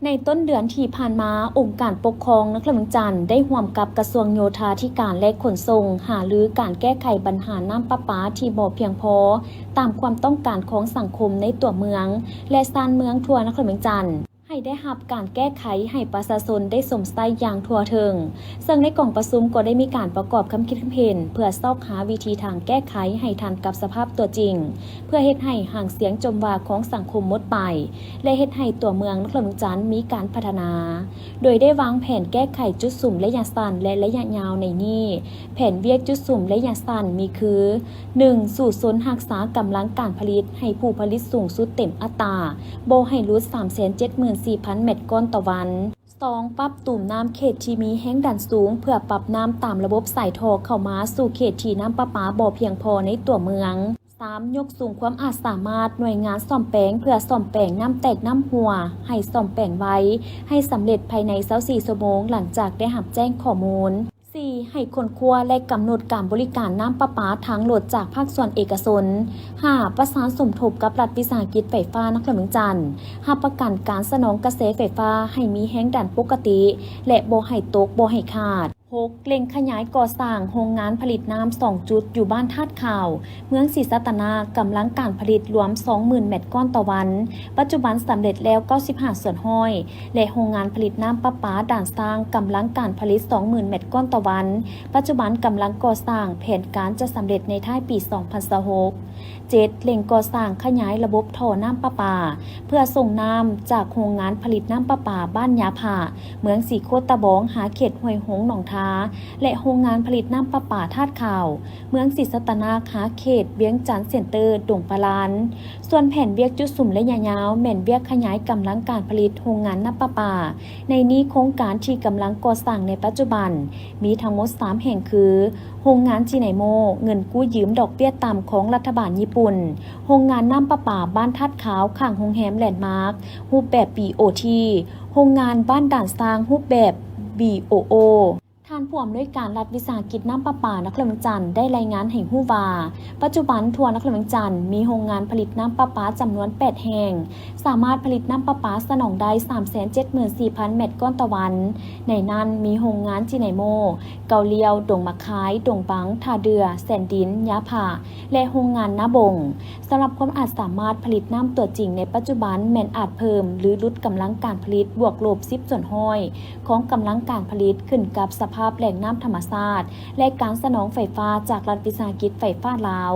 ในต้นเดือนที่ผ่านมาองค์การปกครองนครหลวงจันทร์ได้ร่วมกับกระทรวงโยธาธิการและขนส่งหารือการแก้ไขปัญหาน้ำประปาที่บ่เพียงพอตามความต้องการของสังคมในตัวเมืองและซานเมืองทั่วนครหลวงจันทร์ให้ได้รับการแก้ไขให้ประชาชนได้สมใส่อย่างทั่วถึงซึ่งในกล่องประชุมก็ได้มีการประกอบคำคิดคำเห็นเพื่อซอกหาวิธีทางแก้ไขให้ทันกับสภาพตัวจริงเพื่อเฮ็ดให้ห่างเสียงจมว่าของสังคมหมดไปและเฮ็ดให้ตัวเมืองนครหลวงจันทร์มีการพัฒนาโดยได้วางแผนแก้ไขจุดสุ่มระยะสั้นและระยะยาวในนี้แผนเวียกจุดสุ่มระยะสั้นมีคือ 1. สู่ศูนย์รักษากำลังการผลิตให้ผู้ผลิตสูงสุดเต็มอัตราบ่ให้ลด 374,000 เมตรก้อนต่อวัน 2. ปรับตุ่มน้ำเขตที่มีแห้งดันสูงเพื่อปรับน้ำตามระบบสายท่อเข้ามาสู่เขตที่น้ำประปาบ่เพียงพอในตัวเมือง 3. ยกสูงความอาจสามารถหน่วยงานซ่อมแปลงเพื่อซ่อมแปลงน้ำแตกน้ำหัวให้ซ่อมแปลงไว้ให้สำเร็จภายใน24 ชั่วโมงหลังจากได้รับแจ้งข้อมูล 4. ให้คนครัวและกำหนดการบริการน้ำประปาทางโหลดจากภาคส่วนเอกชน 5. ประสานสมทบกับรัฐวิสาหกิจไฟฟ้านครหลวงจันทร์รับประกันการสนองกระแสไฟฟ้าให้มีแห้งดันปกติและบ่ให้ตกบ่ให้ขาด 6. เร่งขยายก่อสร้างโรงงานผลิตน้ำ2 จุดอยู่บ้านธาตุข่าวเมืองศรีสัตนากำลังการผลิตรวม 20,000 เมตรก้อนต่อวันปัจจุบันสำเร็จแล้ว95ส่วนห้อยและโรงงานผลิตน้ำประปาด่านสร้างกำลังการผลิต 20,000 เมตรก้อนต่อวันปัจจุบันกำลังก่อสร้างแผนการจะสำเร็จในท้ายปี 2026 7. เร่งก่อสร้างขยายระบบท่อน้ำประปาเพื่อส่งน้ำจากโรงงานผลิตน้ำประปาบ้านยาผาเมืองสีโคตะบองหาเขตห้วยหงส์หนองทาและโรงงานผลิตน้ำประปาธาตุข่าวเมืองศรีสัตนาหาเขตเวียงจันทน์เซ็นเตอร์ดงปลานส่วนแผนเวียกจุดสุ่มระยะยาวแม่นเวียกขยายกำลังการผลิตโรงงานน้ำประปาในนี้โครงการที่กำลังก่อสร้างในปัจจุบันมีทั้งหมด3แห่งคือโรงงานจีไนโมเงินกู้ยืมดอกเบี้ยต่ำของรัฐบาลญี่ปุ่นโรงงานน้ำประปาบ้านธาตุขาวข้างโรงแรมแลนด์มาร์ครูปแบบ BOT โรงงานบ้านด่านสร้างรูปแบบ BOO ท่านผู้อำนวยการรัฐวิสาหกิจน้ำประปานครหลวงจันทร์ได้รายงานให้ฮู้ว่าปัจจุบันทั่วนครหลวงจันทร์มีโรงงานผลิตน้ำประปาจำนวน8แห่งสามารถผลิตน้ำประปาสนองได้ 374,000 เมตรก้อนต่อวันในนั้นมีโรงงานจีไนโมเกาเลียวดงมะคายดงบังท่าเดือแสนดินยาผาและโรงงานนาบงสำหรับความอาจสามารถผลิตน้ำตัวจริงในปัจจุบันแม่นอาจเพิ่มหรือลดกำลังการผลิตบวกลบ10ส่วนห้อยของกำลังการผลิตขึ้นกับสภาพแหล่งน้ำธรรมชาติและการสนองไฟฟ้าจากรัฐวิสาหกิจไฟฟ้าลาว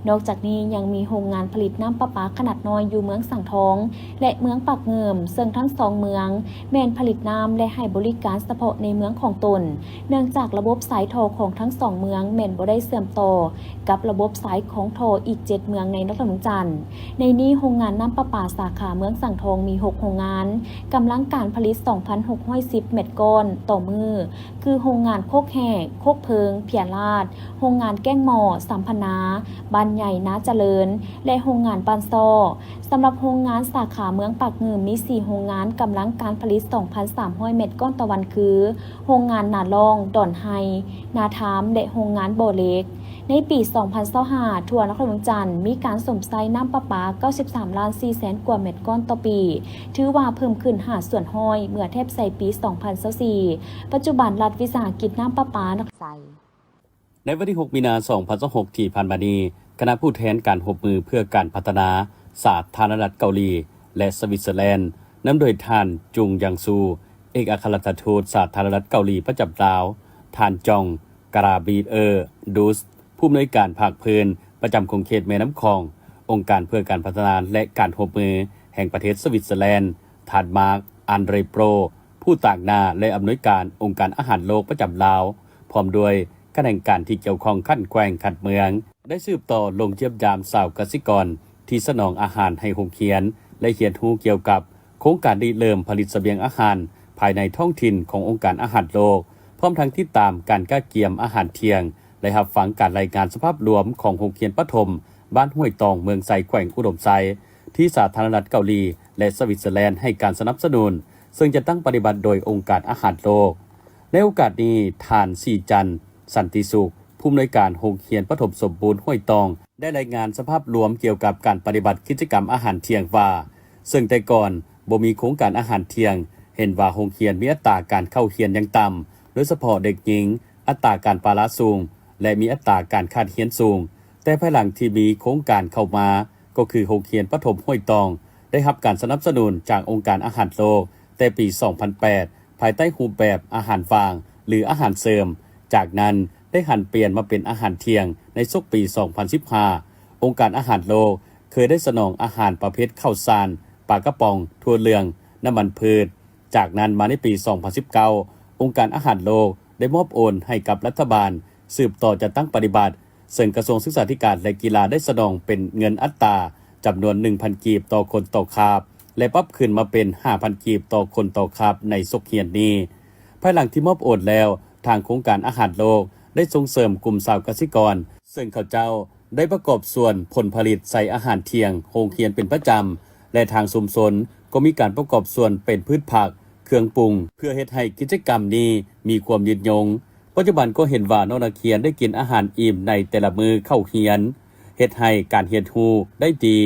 นอกจากนี้ยังมีโรงงานผลิตน้ำประปาขนาดน้อยอยู่เมืองสังทองและเมืองปากเงิมซึ่งทั้ง2เมืองแม่นผลิตน้ำและให้บริการเฉพาะในเมืองของตนเนื่องจากระบบสายโทรของทั้ง2เมืองแม่นบ่ได้เชื่อมต่อกับระบบสายของโทรอีก7เมืองในนครหลวงจันทร์ในนี้โรงงานน้ำประปาสาขาเมืองสังทองมี6โรงงานกำลังการผลิต 2,610 เมตรก้อนต่อมื้อคือโรงงานโคกแห่โคกเพิงเพียลาดโรงงานแก้งหม้อสัมพนาบ้านใหญ่นาเจริญและโรงงานบ้านซอสำหรับโรงงานสาขาเมืองปากเงิมมี4โรงงานกำลังการผลิต 2,300 เมตรก้อนต่อวันคือโรงงานนาลองดอนไฮนาทามและโรงงานบ่อเล็กในปี 2025 ทั่วนครหลวงจันทร์มีการสมใส่น้ำประปา 93 ล้าน 4 แสนกว่าเมตรก้อนต่อปีถือว่าเพิ่มขึ้น5ส่วนห้อยเมื่อเทียบใส่ปี 2024 ปัจจุบันรัฐวิสาหกิจน้ำประปาในวันที่ 6 มีนาคม 2026 ที่ผ่านมานี้คณะผู้แทนการหบมือเพื่อการพัฒนาสาธารณรัฐเกาหลีและสวิตเซอร์แลนด์นำโดยท่านจุงยังซูเอกอัครราชทูตสาธารณรัฐเกาหลีประจำลาวท่านจองกราบีดูสผู้อำนวยการภาคพื้นประจำคงเขตแม่น้ำคององค์การเพื่อการพัฒนาและการหบมือแห่งประเทศสวิตเซอร์แลนด์ท่านมาร์คอันเดรโปรผู้ต่างหน้าและอำนวยการองค์การอาหารโลกประจำลาวพร้อมด้วยคณะการที่เกี่ยวข้องขั้นแกว่งขัดเมืองได้สืบต่อลงเทียบยามสาวกสิกรที่สนองอาหารให้โรงเรียนและเขียนฮู้เกี่ยวกับโครงการริเริ่มผลิตเสบียงอาหารภายในท้องถิ่นขององค์การอาหารโลกพร้อมทั้งติดตามการก้าเกียมอาหารเที่ยงและรับฟังการรายงานสภาพรวมของโรงเรียนประถมบ้านห้วยตองเมืองไซแขวงอุดมไซที่สาธารณรัฐเกาหลีและสวิตเซอร์แลนด์ให้การสนับสนุนซึ่งจะตั้งปฏิบัติโดยองค์การอาหารโลกในโอกาสนี้ท่านสีจันทร์สันติสุขผู้อำนวยการโรงเรียนประถมสมบูรณ์ห้วยตองได้รายงานสภาพรวมเกี่ยวกับการปฏิบัติกิจกรรมอาหารเที่ยงว่าซึ่งแต่ก่อน บ่มีโครงการอาหารเที่ยงเห็นว่าโรงเรียนมีอัตราการเข้าเรียนอย่างต่ำโดยเฉพาะเด็กหญิงอัตราการปาระสูงและมีอัตราการขาดเรียนสูงแต่ภายหลังที่มีโครงการเข้ามาก็คือโรงเรียนประถมห้วยตองได้รับการสนับสนุนจากองค์การอาหารโลกแต่ปี 2008 ภายใต้รูปแบบอาหารฟางหรืออาหารเสริมจากนั้นได้หันเปลี่ยนมาเป็นอาหารเที่ยงในช่วงปี 2015 องค์การอาหารโลกเคยได้สนองอาหารประเภทข้าวสารปลากระป๋องถั่วเหลืองน้ำมันพืชจากนั้นมาในปี 2019 องค์การอาหารโลกได้มอบโอนให้กับรัฐบาลสืบต่อจะตั้งปฏิบัติซึ่งกระทรวงศึกษาธิการและกีฬาได้สนองเป็นเงินอัตราจำนวน 1,000 กีบต่อคนต่อคาบและปรับขึ้นมาเป็น 5,000 กีบต่อคนต่อคาบในสุขเฮียนนี้ภายหลังที่มอบโอนแล้วทางโครงการอาหารโลกได้ส่งเสริมกลุ่มชาวเกษตรกรซึ่งเขาเจ้าได้ประกอบส่วนผลผลิตใส่อาหารเที่ยงโรงเรียนเป็นประจำและทางชุมชนก็มีการประกอบส่วนเป็นพืชผักเครื่องปรุงเพื่อเฮ็ดให้กิจกรรมนี้มีความยืดยงปัจจุบันก็เห็นว่าน้องนักเรียนได้กินอาหารอิ่มในแต่ละมื้อเข้าเรียนเฮ็ดให้การเรียนรู้ได้ดี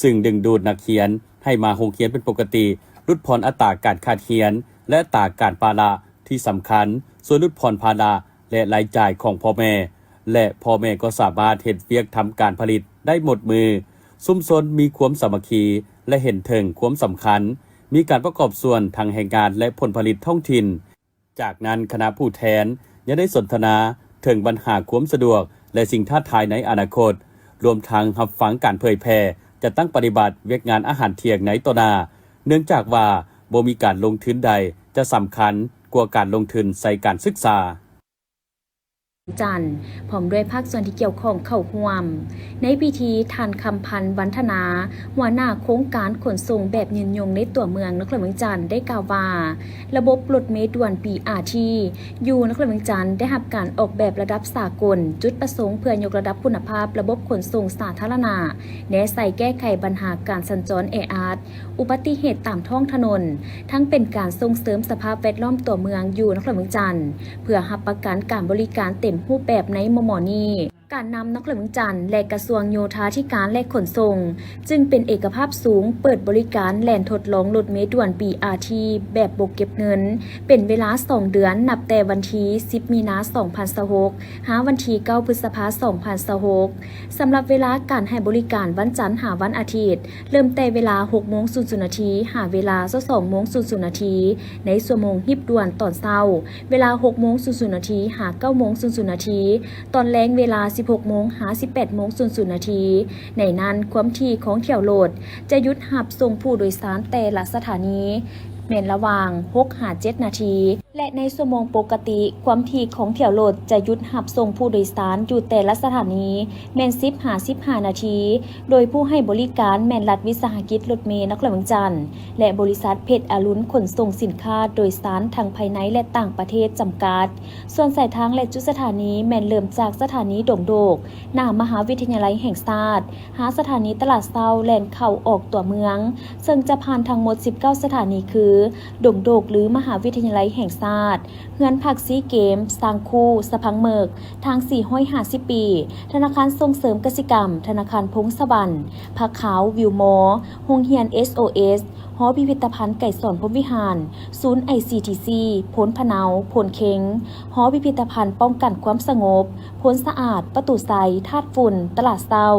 ซึ่งดึงดูดนักเรียนให้มาโรงเรียนเป็นปกติลดผ่อนอัตราการขาดเรียนและอัตราการภาระที่สำคัญส่วนลดผ่อนภาระและรายจ่ายของพ่อแม่และพ่อแม่ก็สามารถเฮ็ดเวียกทำการผลิตได้หมดมือชุมชนมีความสามัคคีและเห็นถึงความสำคัญมีการประกอบส่วนทางแห่งงานและผลผลิตท้องถิ่นจากนั้นคณะผู้แทนยังได้สนทนาถึงปัญหาความสะดวกและสิ่งท้าทายในอนาคตรวมทั้งรับฟังการเผยแพร่จะตั้งปฏิบัติเวียกงานอาหารเที่ยงในต่อหน้าเนื่องจากว่าบ่มีการลงทุนใดจะสำคัญกว่าการลงทุนใส่การศึกษาจันทร์พร้อมด้วยภาคส่วนที่เกี่ยวข้องเข้าร่วมในพิธีทานคำพันธ์วันธนาหัวหน้าโครงการขนส่งแบบยืนยงในตัวเมืองนครเมืองจันทร์ได้กล่าวว่าระบบรถเมล์ด่วน BRT อยู่นครเมืองจันทร์ได้รับการออกแบบระดับสากลจุดประสงค์เพื่อยกระดับคุณภาพระบบขนส่งสาธารณะแนะใส่แก้ไขปัญหาการสัญจรแออัดอุบัติเหตุตามท้องถนนทั้งเป็นการส่งเสริมสภาพแวดล้อมตัวเมืองอยู่นครเมืองจันทร์เพื่อรับประกันการบริการเต็มรูปแบบในมม.นี้การนำนครเมืองจันทร์และกระทรวงโยธาธิการและขนส่งจึงเป็นเอกภาพสูงเปิดบริการแล่นทดลองรถเมล์ด่วน BRT แบบบ่เก็บเงินเป็นเวลา2เดือนนับแต่วันที่10 มีนาคม 2026หาวันที่9 พฤษภาคม 2026สำหรับเวลาการให้บริการวันจันทร์หาวันอาทิตย์เริ่มแต่เวลา 6:00 น. หาเวลา 22:00 น. ในชั่วโมงฮิบด่วนตอนเช้าเวลา 6:00 น. หา 9:00 น. ตอนแลงเวลา 16 โมงหา 18:00 น. ในนั้นความถี่ของเที่ยวโหลดจะหยุดหับส่งผู้โดยสารแต่ละสถานีแม่นระหว่าง 6-7 นาทีและในชั่วโมงปกติความถี่ของเที่ยวโหลดจะหยุดหับส่งผู้โดยสารอยู่แต่ละสถานีแม่น10-15 นาทีโดยผู้ให้บริการแม่นรัฐวิสาหกิจรถเมล์นครเมืองจันทร์และบริษัทเพชรอรุณขนส่งสินค้าโดยสารทางภายในและต่างประเทศจำกัดส่วนสายทางและจุดสถานีแม่นเริ่มจากสถานีดงโดกหน้ามหาวิทยาลัยแห่งชาติหาสถานีตลาดเซาแล่นเข้าออกตัวเมืองซึ่งจะผ่านทั้งหมด19 สถานีคือดงโดกหรือมหาวิทยาลัยแห่งชาติเฮือนผักซีเกมสร้างคู่สะพังเมิกทาง450 ปีธนาคารส่งเสริมกสิกรรมธนาคารพงศวรรณผักขาววิวมอโรงเรียน SOS หอพิพิธภัณฑ์ไก่สอนพรหมวิหารศูนย์ ICTC พลพะเนาพลเค็งหอพิพิธภัณฑ์ป้องกันความสงบพลสะอาดประตูไซธาตุฝุ่นตลาดเศร้า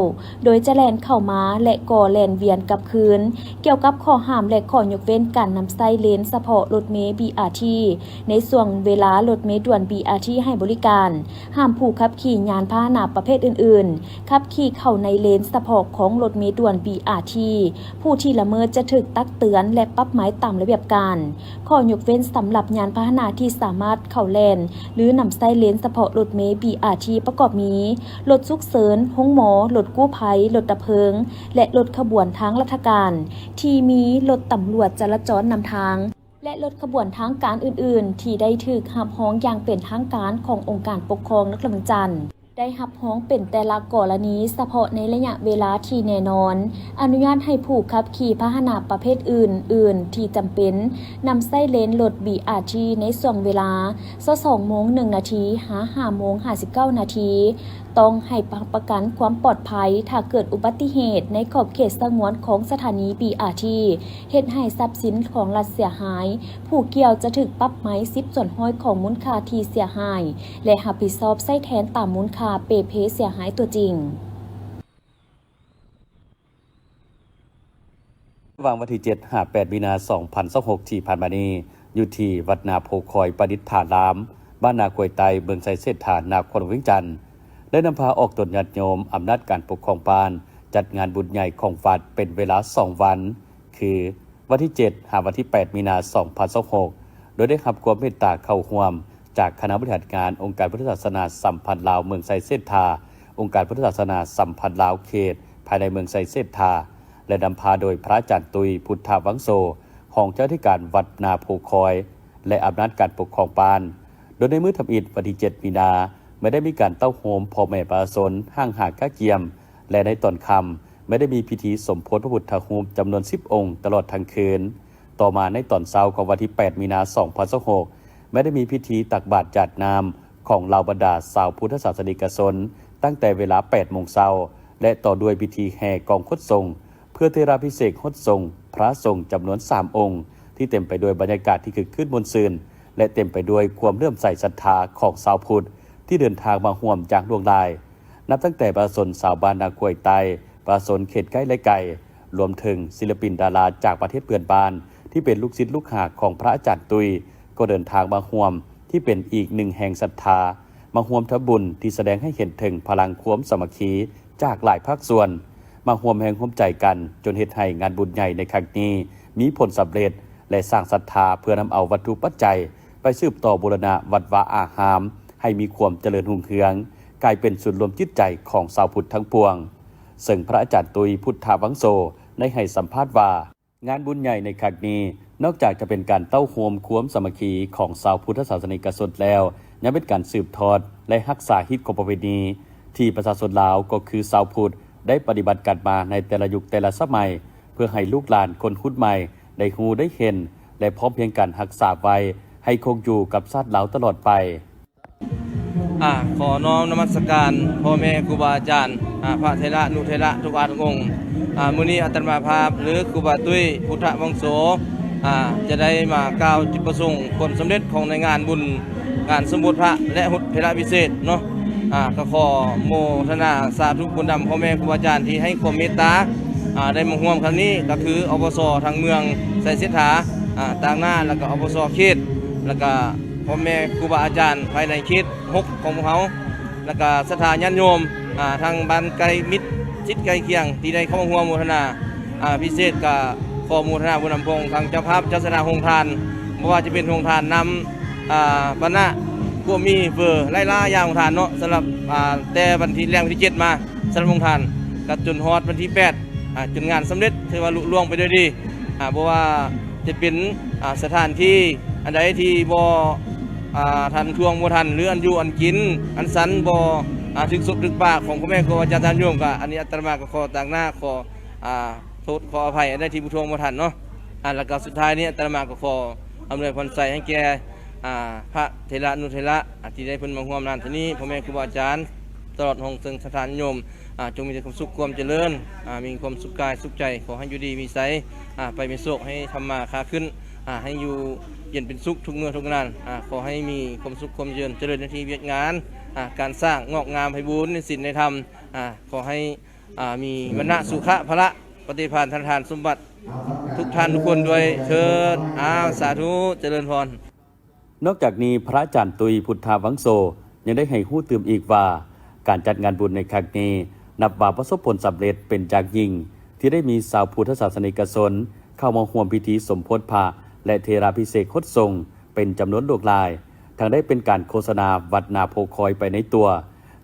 โดยจะแล่นเข้ามาและก่อแล่นเวียนกลับคืนเกี่ยวกับข้อห้ามและข้อยกเว้นการนำไส้เลนเฉพาะรถเมล์ BRT ในส่วนเวลารถเมล์ด่วน BRT ให้บริการห้ามผู้ขับขี่ยานพาหนะประเภทอื่นๆขับขี่เข้าในเลนเฉพาะของรถเมล์ด่วน BRT ผู้ที่ละเมิดจะถูกตักเตือนและปรับหมายตามระเบียบการข้อยกเว้นสำหรับยานพาหนะที่สามารถเข้าแล่นหรือนำไส้เลนเฉพาะรถเมล์ BRT ประกอบมีรถฉุกเฉินห้องหมอรถกู้ภัยรถดับเพลิงและรถขบวนทางราชการที่มีรถตำรวจจราจรนำทางและรถขบวนทางการอื่นๆที่ได้ถูกหับฮ้องอย่างเป็นทางการขององค์การปกครองนครเมืองจันทร์ ได้รับร้องเป็นแต่ละกรณีเฉพาะในระยะเวลาที่แน่นอนอนุญาตให้ผู้ขับขี่พาหนะประเภทอื่นที่จำเป็นนำใช้เลนรถ BRT ในช่วงเวลา 22:01 น. หา 5:59 น. ต้องให้ประกันความปลอดภัยถ้าเกิดอุบัติเหตุในขอบเขตสงวนของสถานี BRT เฮ็ดให้ทรัพย์สินของรัฐเสียหายผู้เกี่ยวจะถูกปรับไหม 10% ของมูลค่าที่เสียหายและรับผิดชอบใช้แทนตามมูลค่าเปเพเสียหายตัวจริงระหว่างวันที่7-8 มีนาคม 2026 ที่ผ่านมานี้อยู่ที่วัดนาโพคอยประดิษฐานามบ้านนาควยไตเมืองไซเศรษฐานาครเวียงจันทน์ได้นำพาออกตนญาติโยมอำนาจการปกครองปานจัดงานบุญใหญ่ของวัดเป็นเวลา2วันคือวันที่7 วันที่ 8 มีนาคม 2026โดยได้รับความเมตตาเข้าร่วมจากคณะบริหารงานองค์การพุทธศาสนาสัมพันธ์ลาวเมืองไซเศรษฐาองค์การพุทธศาสนาสัมพันธ์ลาวเขตภายในเมืองไซเศรษฐาและนำพาโดยพระอาจารย์ตุยพุทธวังโสของเจ้าธิการวัดนาโพคอยและอำนาจการปกครองปานโดยในมื้อทำอิฐวันที่7 มีนาไม่ได้มีการเต้าโหมพ่อแม่ประชาชนห้างหากะเกียมและในตอนค่ำไม่ได้มีพิธีสมโภชพระพุทธรูปจำนวน10 องค์ตลอดทั้งคืนต่อมาในตอนเช้าของวันที่8 มีนาคม 2026ไม่ได้มีพิธีตักบาตรจัดน้ำของเหล่าบรรดาชาวพุทธศาสนิกชนตั้งแต่เวลา 8 โมงเช้าและต่อด้วยพิธีแห่กองคดทรงเพื่อเทราภิเษกคดทรงพระสงฆ์จำนวน3 องค์ที่เต็มไปด้วยบรรยากาศที่คึกคืนมนต์ซื่นและเต็มไปด้วยความเลื่อมใสศรัทธาของชาวพุทธที่เดินทางมาร่วมจากดวงดายนับตั้งแต่ประชาชนชาวบ้านนากล้วยไตประชาชนเขตใกล้และไกลรวมถึงศิลปินดาราจากประเทศเพื่อนบ้านที่เป็นลูกศิษย์ลูกหาของพระอาจารย์ตุยก็เดินทางมาร่วมที่เป็นอีกหนึ่งแห่งศรัทธามาร่วมทำบุญที่แสดงให้เห็นถึงพลังความสามัคคีจากหลายภาคส่วนมาร่วมแห่งร่วมใจกันจนเฮ็ดให้งานบุญใหญ่ในครั้งนี้มีผลสำเร็จและสร้างศรัทธาเพื่อนำเอาวัตถุปัจจัยไปสืบต่อบูรณะวัดวาอารามให้มีความเจริญรุ่งเรืองกลายเป็นศูนย์รวมจิตใจของชาวพุทธทั้งปวงซึ่งพระอาจารย์ตุยพุทธวังโสได้ให้สัมภาษณ์ว่างานบุญใหญ่ในครั้งนี้นอกจากจะเป็นการเต้าโฮมความสามัคคีของชาวพุทธศาสนิกชนแล้วยังเป็นการสืบทอดและรักษาฮิตของประเพณีที่ประชาชนลาวก็คือชาวพุทธได้ปฏิบัติกันมาในแต่ละยุคแต่ละสมัยเพื่อให้ลูกหลานคนรุ่นใหม่ได้ฮู้ได้เห็นและพร้อมเพียงกันรักษาไว้ให้คงอยู่กับชาติลาวตลอดไปขอน้อมนมัสการพ่อแม่ครูบาอาจารย์พระเถระนุเถระทุกอาทุกองค์มื้อนี้อาตมาภาพหรือครูบาตุ้ยพุทธวังโสจะได้มากล่าวจุดประสงค์ผลสำเร็จของในงานบุญงานสมโภชพระและหุดเถระพิเศษเนาะก็ขอโมทนาสาธุบุญนำพ่อแม่ครูบาอาจารย์ที่ให้ความเมตตาได้มาร่วมครั้งนี้ก็คืออบสทางเมืองไสเสถาต่างหน้าแล้วก็อบสเขตแล้วก็พ่อแม่ครูบาอาจารย์ภายในเขต6ของพวกเขาแล้วก็สถานญาติโยมทางบ้านไกลมิตรชิดไกลเคียงที่ได้เข้ามาร่วมโมทนาพิเศษกับข้อมูลทนาบุญนำพงทางเจ้าภาพเจ้าสนาโฮงทานเพราะว่าจะเป็นโฮงทานนำบรรณะพวกมีเฟอร์ไล่ล่ายาโฮงทานเนาะสำหรับแต่วันที่แรกวันที่7มาสำหรับโฮงทานกับจนฮอดวันที่8จนงานสำเร็จถือว่าลุล่วงไปด้วยดีเพราะว่าจะเป็นสถานที่อันใดที่บ่ทันช่วงบ่ทันหรืออันอยู่อันกินอันสันบ่ถึกสุดถึกปากของพ่อแม่ครูอาจารย์ท่านโยมก็อันนี้อาตมาก็ขอต่างหน้าขอโทษขออภัยอันใดที่ผู้ทวงบ่ทันเนาะแล้วก็สุดท้ายนี้อาตมาก็ขออำนวยพรใส่ให้แก่พระเถระนุเถระที่ได้เพิ่นมาร่วมงานที่นี้พ่อแม่ครูอาจารย์ตลอดห้องซึ่งสถานโยมจงมีแต่ความสุขความเจริญมีความสุขกายสุขใจขอให้อยู่ดีมีไสไปมีโชคให้ทำมาค้าขึ้นให้อยู่เย็นเป็นสุขทุกเมื่อทุกนานขอให้มีความสุขความเจริญในที่เวียกงานการสร้างงอกงามไพบูลย์ในศีลในธรรมขอให้มีวรรณะสุขะพละปฏิภาณทานสมบัติทุกท่านทุกคนด้วยเชิญสาธุเจริญพรนอกจากนี้พระอาจารย์ตุยพุทธวังโสยังได้ให้ฮู้เติมอีกว่าการจัดงานบุญในครั้งนี้นับว่าประสบผลสำเร็จเป็นอย่างยิ่งที่ได้มีชาวพุทธศาสนิกชนเข้ามาร่วมพิธีสมโภชพระและเทราภิเษกคดทรงเป็นจำนวนหลากหลายทั้งได้เป็นการโฆษณาวัดนาโพคอยไปในตัว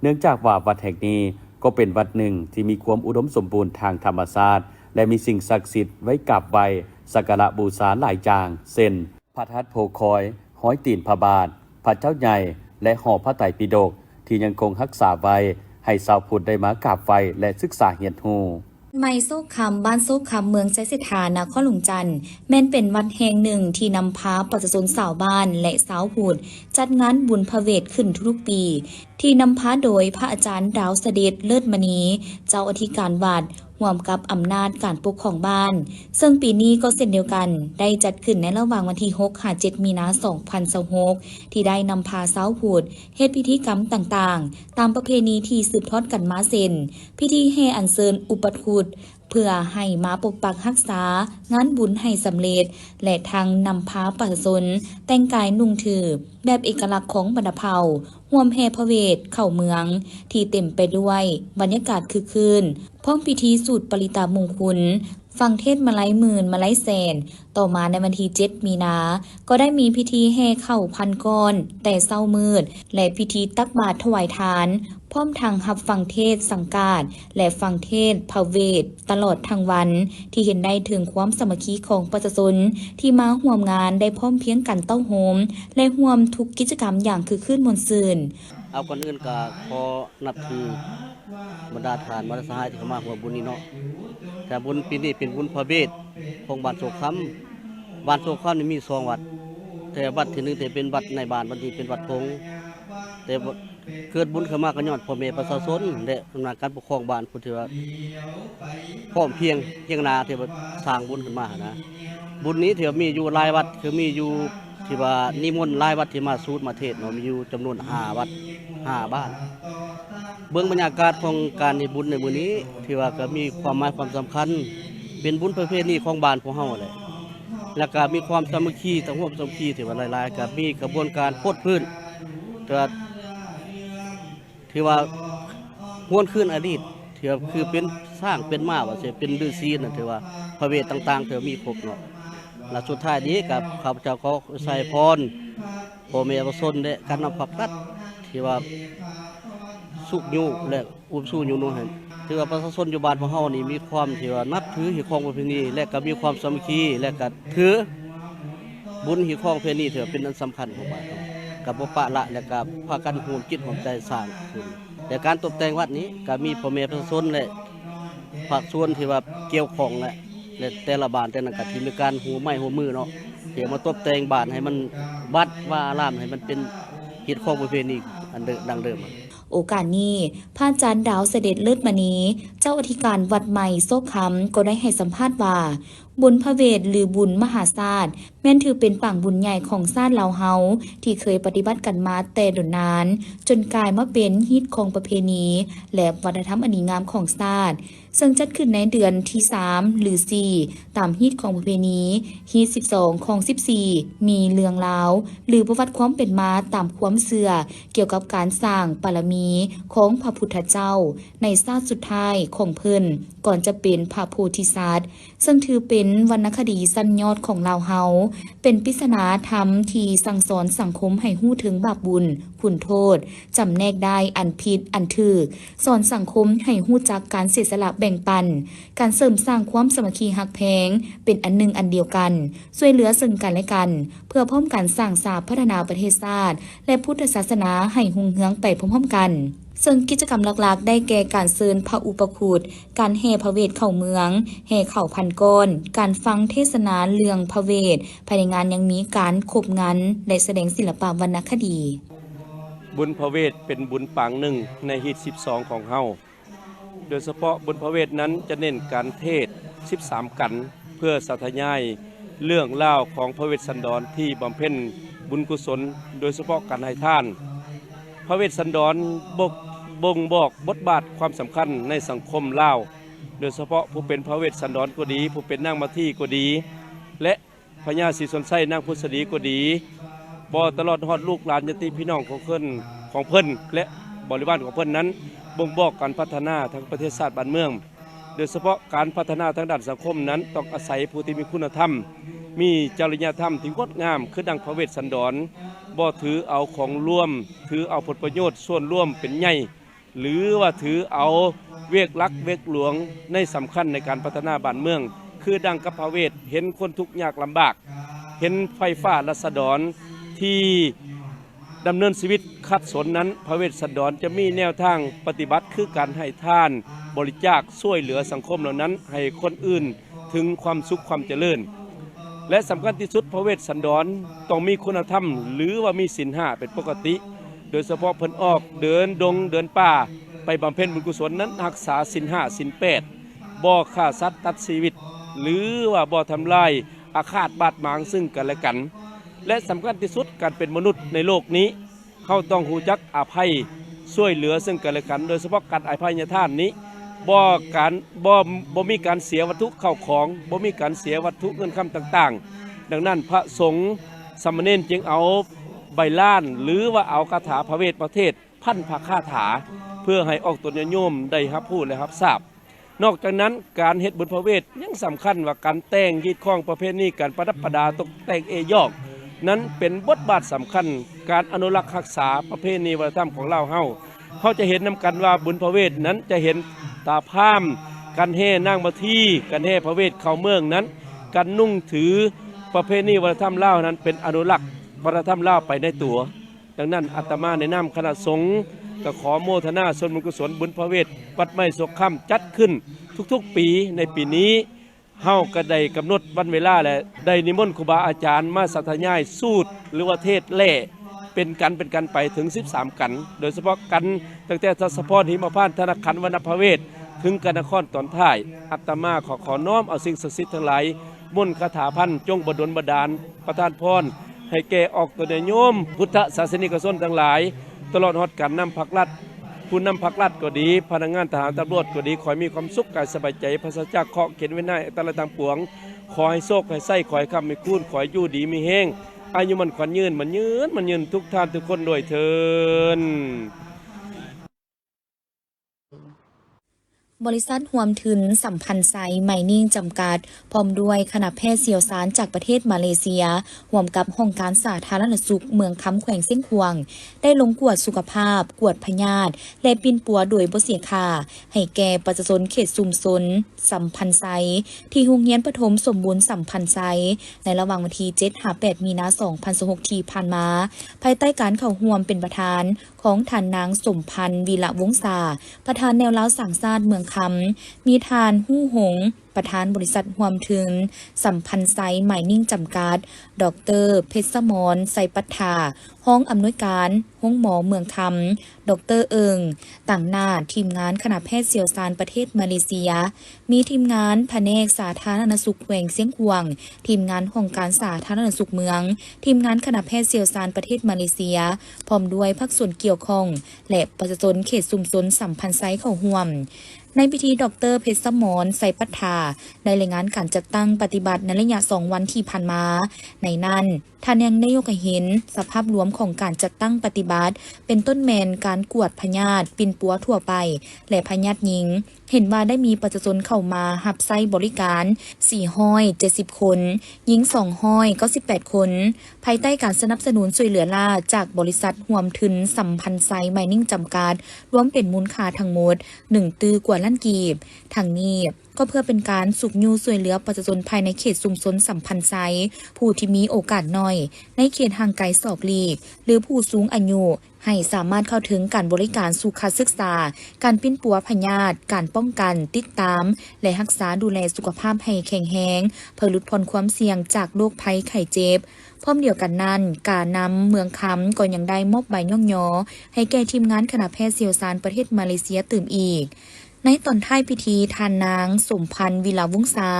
เนื่องจากว่าวัดแห่งนี้ก็เป็นวัดหนึ่งที่มีความอุดมสมบูรณ์ทางธรรมชาติและมีสิ่งศักดิ์สิทธิ์ไว้กราบไหว้สักการะบูชาหลายอย่างเช่นพระธาตุโพคอยห้อยตีนพระบาทพระเจ้าใหญ่และหอพระไตรปิฎก ที่ยังคงรักษาไว้ให้ชาวพุทธได้มากราบไหว้และศึกษาเรียนรู้ไม่โซกคำบ้านโซกคำเมืองใจเสถานครหลวงจันทน์แม่นเป็นวัดแห่งหนึ่งที่นำพาประชาชนชาวบ้านและชาวพุทธจัดงานบุญพระเวทขึ้นทุกปีที่นำพาโดยพระอาจารย์ดาวเสด็จเลิศมณีเจ้าอธิการวัดร่วมกับอำนาจการปกครองบ้านซึ่งปีนี้ก็เช่นเดียวกันได้จัดขึ้นในระหว่างวันที่6-7 มีนาคม 2026ที่ได้นำพาชาวพุทธเฮ็ดพิธีกรรมต่างๆตามประเพณีที่สืบทอดกันมาเส้นพิธีแห่อัญเชิญอุปคุตเพื่อให้มาปกปักรักษางานบุญให้สำเร็จและทางนำพาประชาชนแต่งกายนุ่งถือแบบเอกลักษณ์ของบรรพเผ่าร่วมแห่พระเวทเข้าเมืองที่เต็มไปด้วยบรรยากาศคึกคืนพร้อมพิธีสูตรปริตามงคลฟังเทศน์มาลัยหมื่นมาลัยแสนต่อมาในวันที่7 มีนาก็ได้มีพิธีแห่เข้าพันก้อนแต่เศร้ามืดและพิธีตักบาตรถวายทานพร้อมทางหับฟังเทศสังกาสและฟังเทศพระเวทตลอดทั้งวันที่เห็นได้ถึงความสามัคคีของประชาชนที่มาร่วมงานได้พร้อมเพรียงกันเต้าโฮมและร่วมทุกกิจกรรมอย่างคือคืนมนต์ซืนเอาก่อนอื่นก็ขอนับถือบรรดาทานบรรดาสหายที่เข้ามาร่วมบุญนี้เนาะแต่บุญปีนี้เป็นบุญพระเวทของบ้านโศกคำบ้านโศกคำนี่มี2 วัดแต่วัดที่1เป็นวัดในบ้านวัดที่เป็นวัดพงแต่เกิดบุญเข้ามาก็ย้อนพ่อแม่ประชาชนและอำนาจการปกครองบ้านผู้ที่ว่าพร้อมเพียงนาที่ว่าสร้างบุญขึ้นมานะบุญนี้ที่มีอยู่หลายวัดคือมีอยู่ที่ว่านิมนต์หลายวัดที่มาสูตรมาเทศน์เนาะมีอยู่จำนวน5 วัด5 บ้านเบื้องบรรยากาศของการในบุญในมื้อนี้ที่ว่าก็มีความหมายความสำคัญเป็นบุญประเพณีของบ้านของเฮาแหละแล้วก็มีความสามัคคีทั้งร่วมสามัคคีที่ว่าหลายๆก็มีกระบวนการโพดพื้นที่ว่าหวนคืนอดีตที่ว่าคือเป็นสร้างเป็นมาว่าสิเป็นฤาษีนั่นที่ว่าพระเวทต่างๆที่มีครบเนาะและสุดท้ายนี้กับข้าพเจ้าขอใส่พรพ่อแม่ประชาชนและการนำผักรัดที่ว่าสุขอยู่และอุปสู้อยู่นู่นถือว่าประชาชนอยู่บ้านของเฮานี่มีความที่ว่านับถือหิของประเพณีและก็มีความสามัคคีและก็ถือบุญหิของประเพณีถือเป็นอันสำคัญของบ้านเฮากับบ่ปะละและก็พากันร่วมจิตร่วมใจสร้างขึ้นแต่การตกแต่งวัดนี้ก็มีพ่อแม่ประชาชนและภาคส่วนที่ว่าเกี่ยวข้องและแต่ละบ้านแต่ละก็ที่มีการหัวไม้หัวมือเนาะเพื่อมาตกแต่งบ้านให้มันบัดว่าอารามให้มันเป็นหิของประเพณีอันดังเดิมโอกาสนี้พระอาจารย์ดาวเสด็จเลิศมณีเจ้าอธิการวัดใหม่โซกคำก็ได้ให้สัมภาษณ์ว่าบุญพระเวทหรือบุญมหาศาสตร์แม้นถือเป็นฝั่งบุญใหญ่ของชาติลาวเฮาที่เคยปฏิบัติกันมาแต่ดนนานจนกลายมาเป็นฮิตของประเพณีและวัฒนธรรมอันดีงามของชาติซึ่งจัดขึ้นในเดือนที่3หรือ4ตามฮิตของประเพณีฮิต12ของ14มีเรื่องราวหรือประวัติความเป็นมาตามความเชื่อเกี่ยวกับการสร้างบารมีของพระพุทธเจ้าในชาติสุดท้ายของเพิ่นก่อนจะเป็นพระโพธิสัตว์ซึ่งถือเป็นวรรณคดีสั้นยอดของลาวเฮาเป็นปริศนาธรรมที่สั่งสอนสังคมให้ฮู้ถึงบาปบุญคุณโทษจำแนกได้อันผิดอันถูกสอนสังคมให้ฮู้จักการเสียสละแบ่งปันการเสริมสร้างความสามัคคีฮักแพงเป็นอันหนึ่งอันเดียวกันช่วยเหลือซึ่งกันและกันเพื่อพร้อมกันสร้างสาพัฒนาประเทศชาติและพุทธศาสนาให้รุ่งเรืองไปพร้อมๆกันซึ่งกิจกรรมหลักๆได้แก่การเชิญพระอุปคุตการแห่พระเวทเข้าเมืองแห่เข้าพันก้อนการฟังเทศนาเรื่องพระเวทภายในงานยังมีการขบงานและแสดงศิลปะวรรณคดีบุญพระเวทเป็นบุญปางหนึ่งในฮีต12ของเฮาโดยเฉพาะบุญพระเวทนั้นจะเน้นการเทศ13กันเพื่อสาธยายเรื่องเล่าของพระเวสสันดรที่บำเพ็ญบุญกุศลโดยเฉพาะการให้ทานพระเวสสันดรบ่งบอกบทบาทความสำคัญในสังคมลาวโดยเฉพาะผู้เป็นพระเวสสันดรก็ดีผู้เป็นนางมาที่ก็ดีและพญาศรีสนไส้นางพุทธดีก็ดีบ่ตลอดฮอดลูกหลานญาติพี่น้องของเพิ่นและบริวารของเพิ่นนั้นบ่งบอกการพัฒนาทางประเทศชาติบ้านเมืองโดยเฉพาะการพัฒนาทางด้านสังคมนั้นต้องอาศัยผู้ที่มีคุณธรรมมีจริยธรรมที่งดงามคือดังพระเวสสันดรบ่ถือเอาของร่วมถือเอาผลประโยชน์ส่วนร่วมเป็นใหญ่หรือว่าถือเอาเวกลักเวกหลวงในสำคัญในการพัฒนาบ้านเมืองคือดังกับพระเวทเห็นคนทุกข์ยากลำบากเห็นไฟฟ้าราษฎรที่ ดำเนินชีวิตขัดสนนั้นพระเวสสันดรจะมีแนวทางปฏิบัติคือการให้ทานบริจาคช่วยเหลือสังคมเหล่านั้นให้คนอื่นถึงความสุขความเจริญและสำคัญที่สุดพระเวสสันดรต้องมีคุณธรรมหรือว่ามีศีล5เป็นปกติโดยเฉพาะเพิ่นออกเดินดงเดินป่าไปบำเพ็ญบุญกุศลนั้นรักษาศีล5ศีล8บ่ฆ่าสัตว์ตัดชีวิตหรือว่าบ่ทำลายอาฆาตบาดหมางซึ่งกันและกันและสำคัญที่สุดการเป็นมนุษย์ในโลกนี้เขาต้องรู้จักอภัยช่วยเหลือซึ่งกันและกันโดยเฉพาะการอภัยทานนี้บ่มีการเสียวัตถุเข้าของบ่มีการเสียวัตถุเงินคำต่างๆดังนั้นพระสงฆ์สามเณรจึงเอาใบล้านหรือว่าเอาคาถาพระเวทประเทศพันพระคาถาเพื่อให้ออกตนโยมได้รับรู้และรับทราบนอกจากนั้นการเฮ็ดบุญพระเวทยังสำคัญว่าการแต่งยีดข้องประเพณีการประดับประดาตกแต่งยอกนั้นเป็นบทบาทสำคัญการอนุรักษ์รักษาประเพณีวัฒนธรรมของเราเขาจะเห็นนำกันว่าบุญพระเวทนั้นจะเห็นตาพร่ามการแห่นางมาที่การแห่พระเวทเข้าเมืองนั้นการนุ่งถือประเพณีวัฒนธรรมลาวนั้นเป็นอนุรักษ์วัฒนธรรมลาวไปในตัวดังนั้นอาตมาในนามคณะสงฆ์ก็ขอโมทนาส่วนบุญกุศลบุญพระเวทวัดไม้โศกค่ำจัดขึ้นทุกๆปีในปีนี้เฮาก็ได้กำหนดวันเวลาและได้นิมนต์ครูบาอาจารย์มาสัทยายสูตรหรือว่าเทศแล่เป็นกันไปถึง13กันโดยเฉพาะกันตั้งแต่ทศพรหิมพานต์ธนขันธ์วรรณพระเวทถึงกันนครตอนท้ายอาตมาขอน้อมเอาสิ่งศักดิ์สิทธิ์ทั้งหลายมนต์คาถาพันจงบดลบดาลประทานพรให้แก่ออกตัวโยมพุทธศาสนิกชนทั้งหลายตลอดฮอดการนำผักลัดผู้นำผักลัดก็ดีพนักงานทหารตำรวจก็ดีขอให้มีความสุขกายสบายใจพระสัจจะเคาะเข็นไว้ในตะละตังปวงขอให้โชคให้ไส้ขอให้คำให้คูณขอให้อยู่ดีมีแห้งอายุมันขวัญยืนมันยืนทุกท่านทุกคนด้วยเถิด บริษัทห่วมทุนสัมพันธ์ไซไมนิ่งจำกัดพร้อมด้วยคณะแพทย์เสี่ยวสารจากประเทศมาเลเซียร่วมกับห้องการสาธารณสุขเมืองคำแขวงเส้นขวงได้ลงกวดสุขภาพกวดพยาธิและปินปัวโดยบ่เสียค่าให้แก่ประชาชนเขตชุมชนสัมพันธ์ไซที่โรงเรียนประถมสมบูรณ์สัมพันธ์ไซในระหว่างวันที่7-8 มีนาคม 2026 ที่ผ่านมาภายใต้การเข้าร่วมเป็นประธานของท่านนางสมพันธ์วีระวงศาประธานแนวล้าวสังสาดเมืองคำมีทานหู้หงประธานบริษัทห่วมทุนสัมพันธ์ไซไมนิ่งจำกัดดร.เพชรสมรไซปัฏฐาห้องอำนวยการห้องหมอเมืองคำดร.เอิงต่างหน้าทีมงานคณะแพทย์เสี่ยวซานประเทศมาเลเซียมีทีมงานแผนกสาธารณสุขแขวงเสียงขวางทีมงานห้องการสาธารณสุขเมืองทีมงานคณะแพทย์เสี่ยวซานประเทศมาเลเซียพร้อมด้วยภาคส่วนเกี่ยวข้องและประชาชนเขตชุมชนสัมพันธ์ไซเข้าร่วมในพิธีดร.เพชรสมรไซปัฏฐาได้รายงานการจัดตั้งปฏิบัติในระยะ2 วันที่ผ่านมาในนั้นท่านยังได้ยกให้เห็นสภาพรวมของการจัดตั้งปฏิบัติเป็นต้นแมนการกวดพยาธิปิ่นปัวทั่วไปและพยาธิหญิงเห็นว่าได้มีประชาชนเข้ามารับใช้บริการ470 คนหญิง298 คนภายใต้การสนับสนุนช่วยเหลือล่าจากบริษัทห่วมทุนสัมพันธ์ไซไมนิ่งจำกัดรวมเป็นมูลค่าทั้งหมด1 ตื้อกว่าล้านกีบทั้งนี้ก็เพื่อเป็นการสุขยูช่วยเหลือประชาชนภายในเขตชุมชนสัมพันธ์ไซผู้ที่มีโอกาสน้อยในเขตห่างไกลศอกหลีกหรือผู้สูงอายุให้สามารถเข้าถึงการบริการสุขศึกษาการปิ้นปัวพยาธิการป้องกันติดตามและรักษาดูแลสุขภาพให้แข็งแรงเพื่อลดความความเสี่ยงจากโรคภัยไข้เจ็บพร้อมเดียวกันนั้นการนำเมืองคำก็ยังได้มอบใบย่องยอให้แก่ทีมงานคณะแพทย์เสี่ยวซานประเทศมาเลเซียตื่มอีกในตอนท้ายพิธีทานนางสมพันธ์วิลาวงศา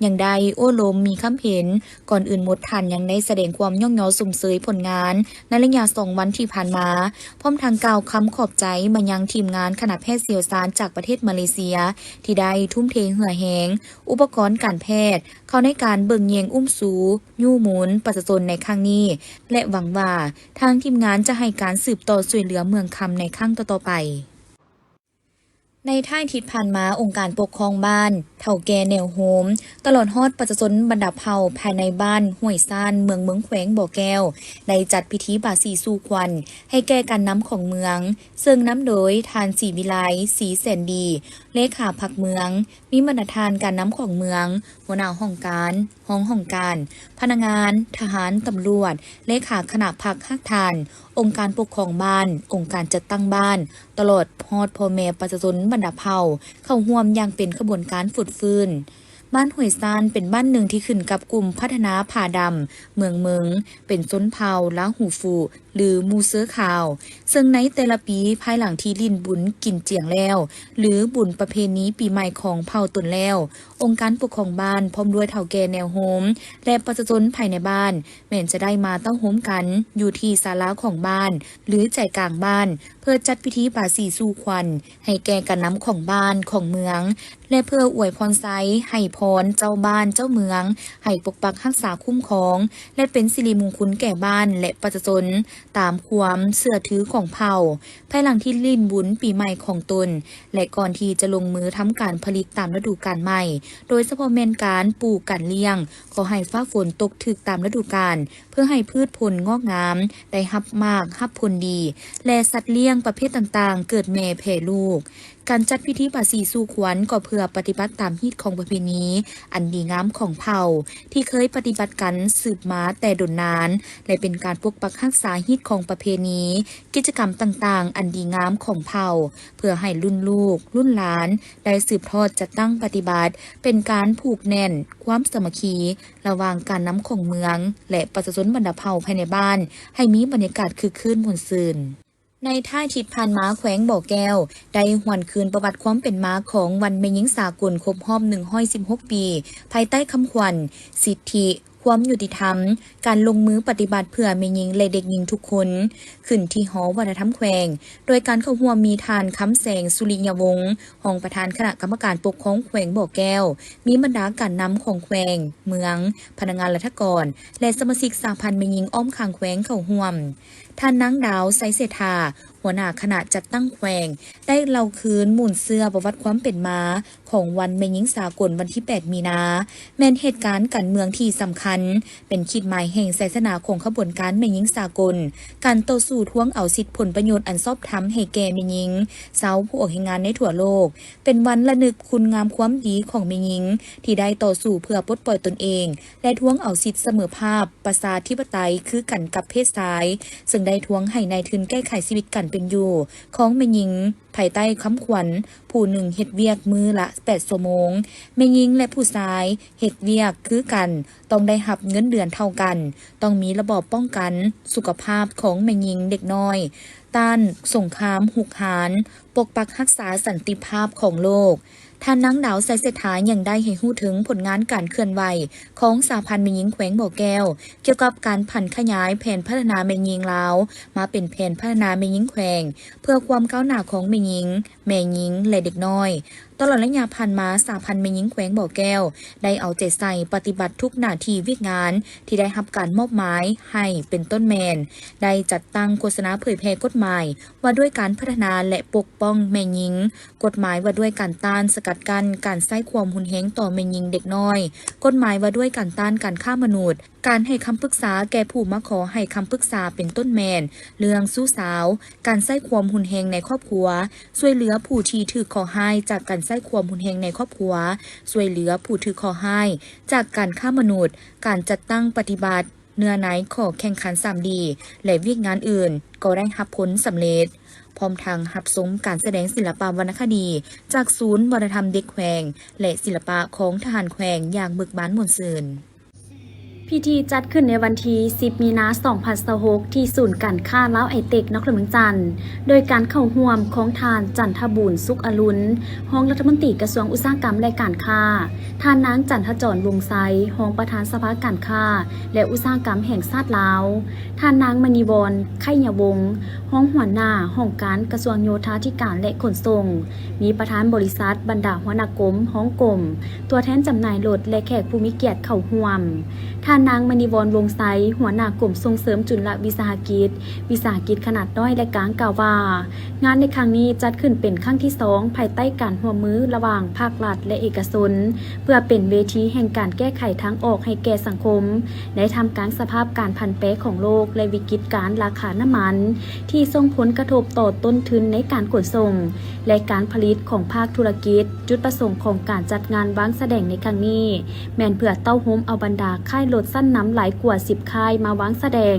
ยังได้โอ้ลมมีคำเห็นก่อนอื่นหมดทานยังได้แสดงความย่องยอสมเสยผลงานในระยะ2 วันที่ผ่านมาพร้อมทางกล่าวคำขอบใจมายังทีมงานคณะแพทย์เสี่ยวซานจากประเทศมาเลเซียที่ได้ทุ่มเทเหื่อแหงอุปกรณ์การแพทย์เข้าในการเบิ่งเยงอุ้มสูยู่หมุนประชาชนในครั้งนี้และหวังว่าทางทีมงานจะให้การสืบต่อช่วยเหลือเมืองคำในครั้งต่อๆไปในท้ายทิศผ่านมาองค์การปกครองบ้านเฒ่าแก่แนวโฮมตลอดฮอดประชาชนบรรดาเผ่าภายในบ้านห้วยซ่านเมืองแขวงบ่อแก้วได้จัดพิธีบาสีสู่ควันให้แก่การน้ำของเมืองซึ่งน้ำโดยทานศรีวิไลศรีแสนดีเลขาพรรคเมืองมีบรรณาธิการการน้ำของเมืองหัวหน้าห้องการ ห้องการพนักงานทหารตำรวจเลขาคณะพรรคฮักทานองค์การปกครองบ้านองค์การจัดตั้งบ้านตลอดฮอดพ่อแม่ประชาชนบรรดาเผ่าเข้าร่วมอย่างเป็นขบวนการฝึกฟื้นบ้านห้วยซานเป็นบ้านหนึ่งที่ขึ้นกับกลุ่มพัฒนาผาดำเมืองเป็นส้นเผาและหูฟูหรือมูเสือขาวซึ่งในแต่ละปีภายหลังที่ลิ้นบุญกินเจียงแล้วหรือบุญประเพณีปีใหม่ของเผ่าตนแล้วองค์การปกครองบ้านพร้อมด้วยเฒ่าแก่แนวโฮมและประชาชนภายในบ้านแม้นจะได้มาตั้งโฮมกันอยู่ที่ศาลาของบ้านหรือใจกลางบ้านเพื่อจัดพิธีบาสีสู่ขวัญให้แก่กันน้ำของบ้านของเมืองและเพื่ออวยพรไซให้พรเจ้าบ้านเจ้าเมืองให้ปกปักรักษาคุ้มครองและเป็นสิริมงคลแก่บ้านและประชาชนตามความเชื่อถือของเผ่าภายหลังที่ลิ้นบุญปีใหม่ของตนและก่อนที่จะลงมือทำการผลิตตามฤดูกาลใหม่โดยเฉพาะแม่นการปลูกการเลี้ยงขอให้ฟ้าฝนตกถึกตามฤดูกาลเพื่อให้พืชผลงอกงามได้รับมากรับผลดีและสัตว์เลี้ยงประเภทต่างๆเกิดแม่แผ่ลูกการจัดพิธีบาสีสู่ขวัญก็เพื่อปฏิบัติตามฮีตของประเพณีอันดีงามของเผ่าที่เคยปฏิบัติกันสืบมาแต่ดนนานและเป็นการปกปักรักษาฮีตของประเพณีกิจกรรมต่างๆอันดีงามของเผ่าเพื่อให้รุ่นลูกรุ่นหลานได้สืบทอดจัดตั้งปฏิบัติเป็นการผูกแน่นความสามัคคีระหว่างการนำของเมืองและประชาชนบรรดาเผ่าภายในบ้านให้มีบรรยากาศคึกคืนม่วนซื่นในท่าทิศผ่านมาแขวงบ่อแก้วได้หวนคืนประวัติความเป็นมาของวันแม่หญิงสากลครบรอบ116 ปีภายใต้คำขวัญสิทธิความยุติธรรมการลงมือปฏิบัติเพื่อแม่หญิงและเด็กหญิงทุกคนขึ้นที่หอวัฒนธรรมแขวงโดยการเข้าร่วมมีทานคำแสงสุริยวงศ์รองประธานคณะกรรมการปกครองแขวงบ่อแก้วมีบรรดาการนำของแขวงเมืองพนักงานรัฐกรและสมาชิกสหพันธ์แม่หญิงอ้อมข้างแขวงเข้าร่วมท่านนางดาวไซเศรษฐาหัวหน้าคณะจัดตั้งแขวงได้เล่าคืนหมุนเสื้อประวัติความเป็นมาของวันแม่หญิงสากลวันที่ 8 มีนาแม้นเหตุการณ์การเมืองที่สำคัญเป็นขีดหมายแห่งศาสนาของขบวนการแม่หญิงสากลการต่อสู้ท้วงเอาสิทธิผลประโยชน์อันชอบธรรมให้แก่แม่หญิงสาวผู้ออกแห่งงานในทั่วโลกเป็นวันระลึกคุณงามความดีของแม่หญิงที่ได้ต่อสู้เพื่อปลดปล่อยตนเองและท้วงเอาสิทธิเสมอภาพประชาธิปไตยคือกันกับเพศชายซึ่งได้ท้วงให้นายทุนแก้ไขชีวิตกันเป็นอยู่ของแม่หญิงภายใต้คำขวัญผู้หนึ่งเฮ็ดเวียกมือละ8 ชั่วโมงแม่หญิงและผู้ชายเฮ็ดเวียกคือกันต้องได้รับเงินเดือนเท่ากันต้องมีระบอบป้องกันสุขภาพของแม่หญิงเด็กน้อยต้านสงครามหุกหาญปกปักรักษาสันติภาพของโลกท่านนางดาวไซเศรษฐายังได้ให้รู้ถึงผลงานการเคลื่อนไหวของสหพันธ์แม่หญิงแขวงบ่อแก้วเกี่ยวกับการผันขยายแผนพัฒนาแม่หญิงลาวมาเป็นแผนพัฒนาแม่หญิงแขวงเพื่อความก้าวหน้าของแม่หญิงและเด็กน้อยตลอดระยะผ่านมาสหพันธ์แม่หญิงแขวงบ่อแก้วได้เอาใจใส่ปฏิบัติทุกหน้าที่วิงานที่ได้รับการมอบหมายให้เป็นต้นแมนได้จัดตั้งโฆษณาเผยแพร่กฎหมายว่าด้วยการพัฒนาและปกป้องแม่หญิงกฎหมายว่าด้วยการต้านสกัดกั้นการใช้ความหุนแหงต่อแม่หญิงเด็กน้อยกฎหมายว่าด้วยการต้านการฆ่ามนุษย์การให้คำปรึกษาแก่ผู้มาขอให้คำปรึกษาเป็นต้นแมนเรื่องสู้สาวการใช้ความหุนแหงในครอบครัวช่วยเหลือผู้ที่ถูกขอให้จากการใช้ความหุนแหงในครอบครัวช่วยเหลือผู้ถูกขอให้จากการฆ่ามนุษย์การจัดตั้งปฏิบัติเนื้อไหนขอแข่งขัน3D และวิกงานอื่นก็ได้รับผลสำเร็จพร้อมทางรับชมการแสดงศิลปวรรณคดีจากศูนย์วัฒนธรรมเด็กแขวงและศิลปะของทหารแขวงอย่างเบิกบานม่วนซื่นพิธีจัดขึ้นในวันที่ 10 มีนาคม 2026 ที่ศูนย์การค้าลาวไอเต็กนครเมืองจันทร์โดยการเข้าร่วมของทานจันทบุญสุขอรุณรองรัฐมนตรีกระทรวงอุตสาหกรรมและการค้าท่านนางจันทจรวงศ์ไซรองประธานสภาการค้าและอุตสาหกรรมแห่งชาติลาวท่านนางมณีวรรณไข่ยวงศ์รองหัวหน้าห้องการกระทรวงโยธาธิการและขนส่งมีประธานบริษัทบรรดาหัวหน้ากรมห้องกรมตัวแทนจำหน่ายรถและแขกผู้มีเกียรติเข้าร่วม ท่านนางมณีวรวงไซหัวหน้ากลุ่มส่งเสริมจุลวิสาหกิจขนาดน้อยและกลางกล่าวว่างานในครั้งนี้จัดขึ้นเป็นครั้งที่2ภายใต้การร่วมมือระหว่างภาครัฐและเอกชนเพื่อเป็นเวทีแห่งการแก้ไขทางออกให้แก่สังคมในท่ามกลางสภาพการผันแปรของโลกและวิกฤตการราคาน้ำมันที่ส่งผลกระทบต่อต้นทุนในการขนส่งและการผลิตของภาคธุรกิจจุดประสงค์ของการจัดงานวางแสดงในครั้งนี้แม่นเพื่อเต้าโฮมเอาบรรดาค่ายรถสั้นน้ำหลายกว่า10ค่ายมาวางแสดง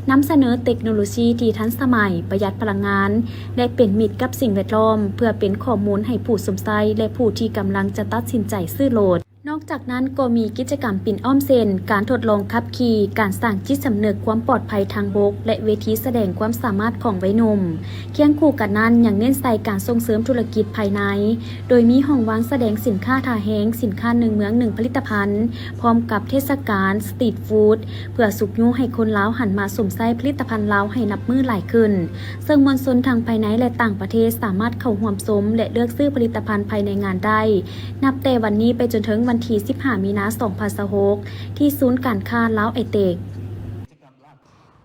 นำเสนอเทคโนโลยีที่ทันสมัยประหยัดพลังงานและเป็นมิตรกับสิ่งแวดล้อมเพื่อเป็นข้อมูลให้ผู้สนใจและผู้ที่กำลังจะตัดสินใจซื้อรถนอกจากนั้นก็มีกิจกรรมปิ่นอ้อมเซนการทดลองขับขี่การสร้างจิตสำนึกความปลอดภัยทางบกและเวทีแสดงความสามารถของวัยหนุ่มเคียงคู่กันนั้นยังเน้นใส่การส่งเสริมธุรกิจภายในโดยมีห้องวางแสดงสินค้าท่าแห้งสินค้า1เมือง1ผลิตภัณฑ์พร้อมกับเทศกาลสตรีทฟู้ดเพื่อสุกยุให้คนลาวหันมาสวมใส่ผลิตภัณฑ์ลาวให้นับมือหลายขึ้นซึ่งมวลชนทางภายในและต่างประเทศสามารถเข้าร่วมชมและเลือกซื้อผลิตภัณฑ์ภายในงานได้นับแต่วันนี้ไปจนถึงวันที่15 มีนาคม 2026 ที่ศูนย์การค้าลาวไอเตก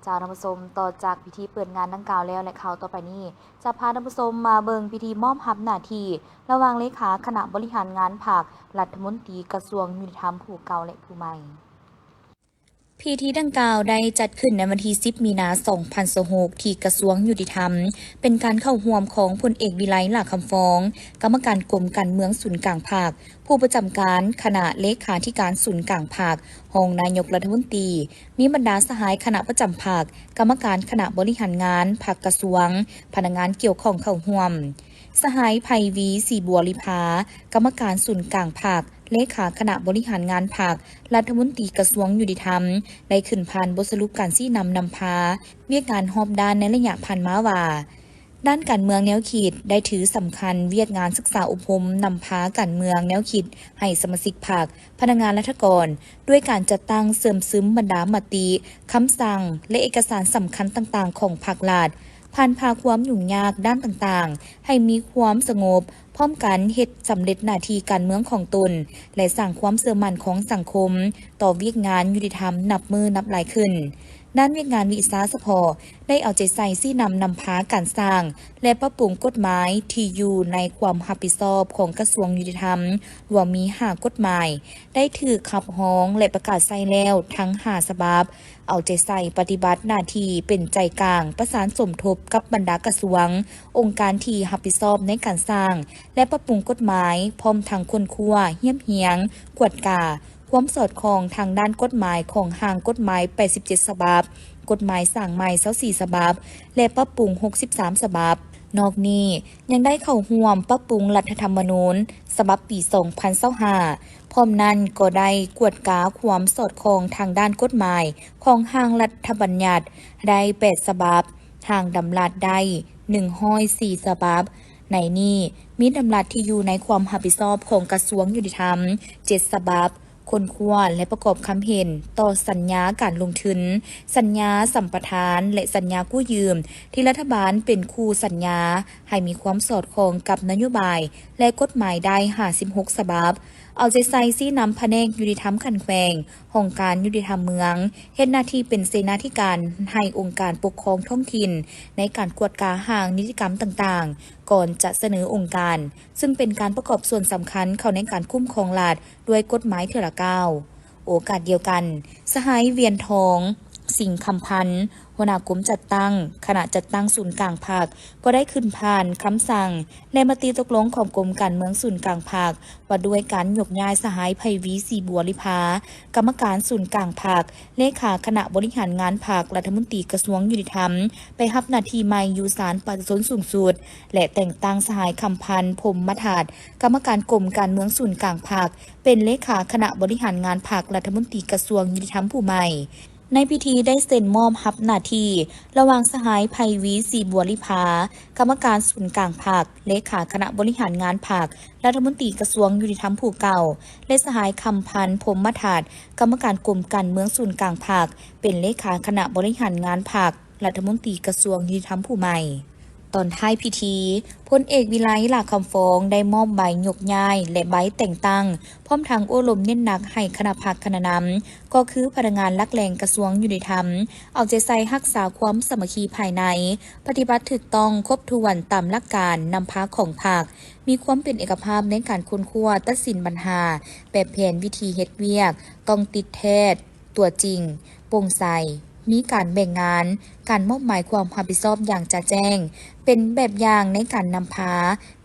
จ้าท่านผู้ชมต่อจากพิธีเปิดงานดังกล่าวแล้วและข่าวต่อไปนี้จะพาท่านผู้ชมมาเบิงพิธีมอบรับหน้าที่ระหว่างเลขาคณะบริหารงานภาครัฐมนตรีกระทรวงยุติธรรมผู้เก่าและผู้ใหม่พิธีดังกล่าวได้จัดขึ้นในวันที่10 มีนาคม 2026 ที่กระทรวงยุติธรรมเป็นการเข้าร่วมของพลเอกวิไล หลาคำฟ้องกรรมการกรมการเมืองศูนย์กลางภาคผู้ประจำการคณะเลขาธิการศูนย์กลางภาครองนายกรัฐมนตรีมีบรรดาสหายคณะประจำภาคกรรมการคณะบริหารงานภาคกระทรวงพนักงานเกี่ยวข้องเข้าร่วมสหายไพวีศรีบัวลิภากรรมการศูนย์กลางภาคเลขาคณะบริหารงานภาครัฐมนตรีกระทรวงยุติธรรมได้ขึ้นผ่านบทสรุปการชี้นำพาเวียกงานหอบด้านในระยะผ่านมาว่าด้านการเมืองแนวคิดได้ถือสำคัญเวียกงานศึกษาอบรมนำพาการเมืองแนวคิดให้สมาชิกภาคพนักงานรัฐกรด้วยการจัดตั้งเสริมซึมบรรดามติคำสั่งและเอกสารสำคัญต่างๆของภาครัฐผ่านพาความยุ่งยากด้านต่างๆให้มีความสงบพร้อมกันเฮ็ดสำเร็จหน้าที่การเมืองของตนและสร้างความเชื่อมั่นของสังคมต่อเวียกงานยุติธรรมนับมือนับหลายขึ้นด้านเวียกงานวิสาสพได้เอาใจใส่ซี่นำพาการสร้างและปรับปรุงกฎหมายที่อยู่ในความรับผิดชอบของกระทรวงยุติธรรมรวมมี5กฎหมายได้ถือขับฮ้องและประกาศใส่แล้วทั้ง5ฉบับเอาใจใส่ปฏิบัติหน้าที่เป็นใจกลางประสานสมทบกับบรรดากระทรวงองค์การที่รับผิดชอบในการสร้างและปรับปรุงกฎหมายพร้อมทั้งคนครัวเหี้ยมเหียงกวดกาความสอดคล้องทางด้านกฎหมายของห่างกฎหมาย87ฉบับกฎหมายสร้างใหม่24ฉบับและปรับปรุง63ฉบับนอกนี้ยังได้เข้าร่วมปรับปรุงรัฐธรรมนูญฉบับปี2025พร้อมนั้นก็ได้กวดกาความสอดคล้องทางด้านกฎหมายของห่างรัฐบัญญัติได้8ฉบับทางดำรัสได้104ฉบับในนี้มีดำรัสที่อยู่ในความรับผิดชอบของกระทรวงยุติธรรม7ฉบับคนครัวและประกอบคำเห็นต่อสัญญาการลงทุนสัญญาสัมปทานและสัญญากู้ยืมที่รัฐบาลเป็นคู่สัญญาให้มีความสอดคล้องกับนโยบายและกฎหมายได้56ฉบับเอาใจใส่ซี่นำแผนกยุติธรรมขันแขวงองค์การยุติธรรมเมืองเฮ็ดหน้าที่เป็นเสนาธิการให้องค์การปกครองท้องถิ่นในการกวดกาห่างนิติกรรมต่างๆก่อนจะเสนอองค์การซึ่งเป็นการประกอบส่วนสำคัญเข้าในการคุ้มครองรัฐด้วยกฎหมายเทื่อละก้าวโอกาสเดียวกันสหายเวียนทองสิ่งคำพันธ์หัวหน้ากรมจัดตั้งขณะจัดตั้งศูนย์กลางภาคก็ได้ขึ้นผ่านคำสั่งและมติตกลงของกรมการเมืองศูนย์กลางภาคว่าด้วยการยกย้ายสหายไพวีศรีบัวลิภากรรมการศูนย์กลางภาคเลขาคณะบริหารงานภาครัฐมนตรีกระทรวงยุติธรรมไปรับหน้าที่ใหม่อยู่ศาลประชาชนสูงสุดและแต่งตั้งสหายคำพันธ์พรหมธาตุกรรมการกรมการเมืองศูนย์กลางภาคเป็นเลขาคณะบริหารงานภาครัฐมนตรีกระทรวงยุติธรรมผู้ใหม่ในพิธีได้เซ็นมอบรับหน้าที่ระหว่างสหายไพวีศรีบัวลิภากรรมการศูนย์กลางภาคเลขาคณะบริหารงานภาครัฐมนตรีกระทรวงยุติธรรมผู้เก่าและสหายคำพันธ์พรหมธาตุกรรมการกรมการเมืองศูนย์กลางภาคเป็นเลขาคณะบริหารงานภาครัฐมนตรีกระทรวงยุติธรรมผู้ใหม่ ตอนท้ายพิธีพลเอกวิไลหลาคำฟ้องได้มอบใบยกย้ายและใบแต่งตั้งพร้อมทางโอ้ลมเน้นหนักให้คณะพักคณะนำก็คือพนักงานลักแรงกระทรวงยุติธรรมเอาใจใส่รักษาความสามัคคีภายในปฏิบัติถูกต้องครบถ้วนตามหลักการนำพาของพรรคมีความเป็นเอกภาพในการค้นคว้าตัดสินปัญหาแบบแผนวิธีเฮ็ดเวียกต้องติดแท้ตัวจริงโปร่งใสมีการแบ่งงานการมอบหมายความรับผิดชอบอย่างจะแจ้งเป็นแบบอย่างในการนำพา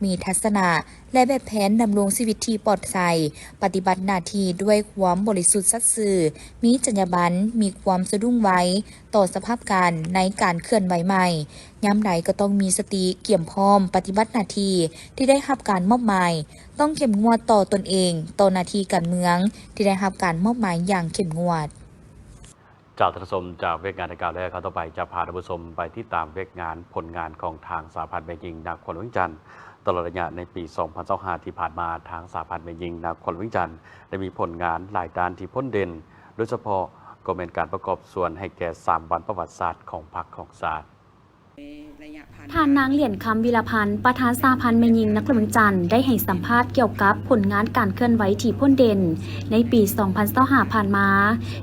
มีทัศนะและแบบแผนดำรงชีวิตที่ปลอดภัยปฏิบัติหน้าที่ด้วยความบริสุทธิ์สัตย์ซื่อมีจรรยาบรรณมีความสะดุ้งไว้ต่อสภาพการในการเคลื่อนไหวใหม่ย้ำใดก็ต้องมีสติเกี่ยมพร้อมปฏิบัติหน้าที่ที่ได้รับการมอบหมายต้องเข้มงวดต่อตนเองต่อหน้าที่การเมืองที่ได้รับการมอบหมายอย่างเข้มงวดจากท่านผู้ชมจากเวกงานในการแรกต่อไปจะพาท่านผู้ชมไปที่ตามเวกงานผลงานของทางสหพันธ์แม่หญิงนักขวัญวิ่งจันทร์ตลอดระยะในปี 2025 ที่ผ่านมาทางสหพันธ์แม่หญิงนักขวัญวิ่งจันทร์ได้มีผลงานหลายด้านที่พ้นเด่นโดยเฉพาะก็เป็นการประกอบส่วนให้แก่ 3 วันประวัติศาสตร์ของพรรคของศาสตร์ท่านนางเหรียญคำวิรพันธ์ประธานสหพันธ์แม่หญิงนักขวัญวิ่งจันทร์ได้ให้สัมภาษณ์เกี่ยวกับผลงานการเคลื่อนไหวที่พ้นเด่นในปี 2025 ผ่านมา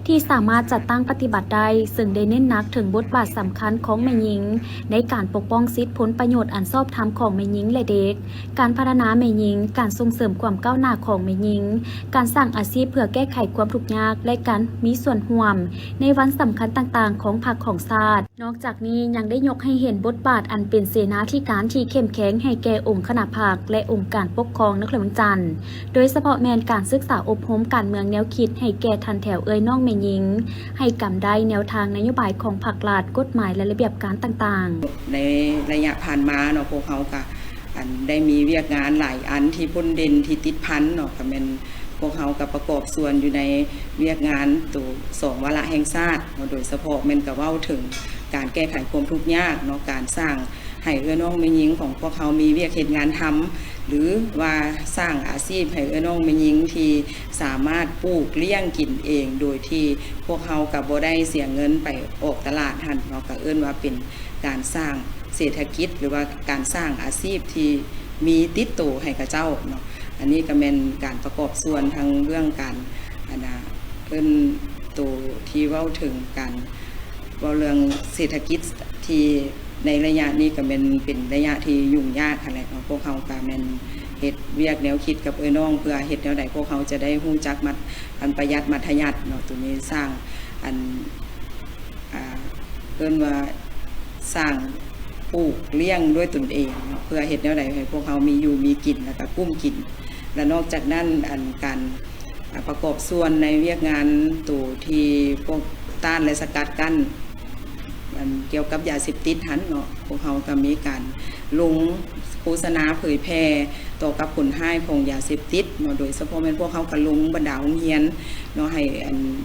ที่สามารถจัดตั้งปฏิบัติได้ซึ่งได้เน้นหนักถึงบทบาทสำคัญของแม่หญิงในการปกป้องสิทธิผลประโยชน์อันชอบธรรมของแม่หญิงและเด็กการพัฒนาแม่หญิงการส่งเสริมความก้าวหน้าของแม่หญิงการสร้างอาชีพเพื่อแก้ไขความทุกข์ยากและการมีส่วนร่วมในวันสำคัญต่างๆของพรรคของชาตินอกจากนี้ยังได้ยกให้เห็นบทบาทอันเป็นเสนาธิการที่เข้มแข็งให้แก่องค์คณะพรรคและองค์การปกครองนครหลวงจันทร์โดยเฉพาะแมนการศึกษาอบรมการเมืองแนวคิดให้แก่ทันแถวน้องแม่หญิงให้กำได้แนวทางนโยบายของพรรครัฐกฎหมายและระเบียบการต่างๆในระยะผ่านมาเนาะพวกเขาก็ได้มีเวียกงานหลายอันที่พ้นเด่นที่ติดพันเนาะก็เป็นพวกเขากับประกอบส่วนอยู่ในเวียกงานตัว2วาระแห่งชาติโดยเฉพาะมันก็เว้าถึงการแก้ไขความทุกข์ยากเนาะการสร้างให้น้องแม่หญิงของพวกเขามีเวียกเหตุงานทำหรือว่าสร้างอาชีพให้น้องแม่หญิงที่สามารถปลูกเลี้ยงกินเองโดยที่พวกเขากับบ่ได้เสียเงินไปออกตลาดหันเราก็ว่าเป็นการสร้างเศรษฐกิจหรือว่าการสร้างอาชีพที่มีติดตัวให้กับเจ้าเนาะอันนี้ก็เป็นการประกอบส่วนทางเรื่องการตัวที่เว้าถึงการเว้าเรื่องเศรษฐกิจที่ในระยะนี้ก็เป็นระยะที่ยุ่งยากอะไรของพวกเขาก็เป็นเฮ็ดเวียกแนวคิดกับน้องเพื่อเฮ็ดแนวใดพวกเขาจะได้ฮู้จักอันประหยัดมัธยัสถ์เนาะตัวนี้สร้างอันว่าสร้างปลูกเลี้ยงด้วยตนเองเนาะเพื่อเฮ็ดแนวใดให้พวกเขามีอยู่มีกินแล้วก็กุ้มกินและนอกจากนั้นการประกอบส่วนในเวียกงานตัวที่พวกต้านและสกัดกั้นเกี่ยวกับยาเสพติดหันเนาะพวกเขาก็มีการลงโฆษณาเผยแพร่ต่อกับผลให้ของยาเสพติดเนาะโดยเฉพาะเป็นพวกเขาก็ลงบรรดาโรงเรียนเนาะให้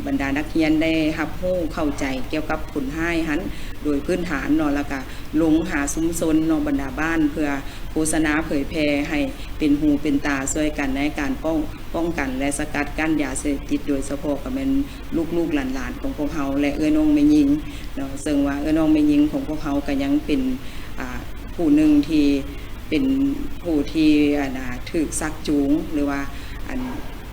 บรรดานักเรียนได้รับรู้เข้าใจเกี่ยวกับผลให้หันโดยพื้นฐานเนาะแล้วก็ลงหาซุ้มซนเนาะบรรดาบ้านเพื่อโฆษณาเผยแพร่ให้เป็นหูเป็นตาช่วยกันในการป้องกันและสกัดกั้นยาเสพติดโดยเฉพาะก็เป็นลูกๆหลานๆของพวกเขาและน้องแม่หญิงเนาะซึ่งว่าน้องแม่หญิงของพวกเขาก็ยังเป็นผู้หนึ่งที่เป็นผู้ที่ถูกซักจูงหรือว่า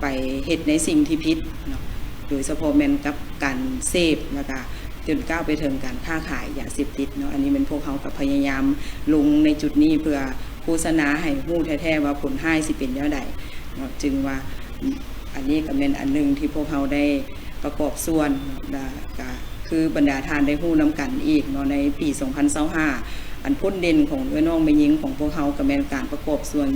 ไปเฮ็ดในสิ่งที่ผิดเนาะโดยเฉพาะแม่นกับการเสพแล้วก็จนก้าวไปถึงการค้าขายยาเสพติดเนาะอันนี้เป็นพวกเขากับพยายามลงในจุดนี้เพื่อโฆษณาให้ฮู้แท้ๆว่าผลให้สิเป็นแนวใดเนาะจึงว่าอันนี้ก็เป็นอันนึงที่พวกเขาได้ประกอบส่วนก็คือบรรดาทานได้ฮู้นำกันอีกเนาะในปี 2025อันพ้นเด่นของน้องแม่หญิงของพวกเขาก็เป็นการประกอบส่วน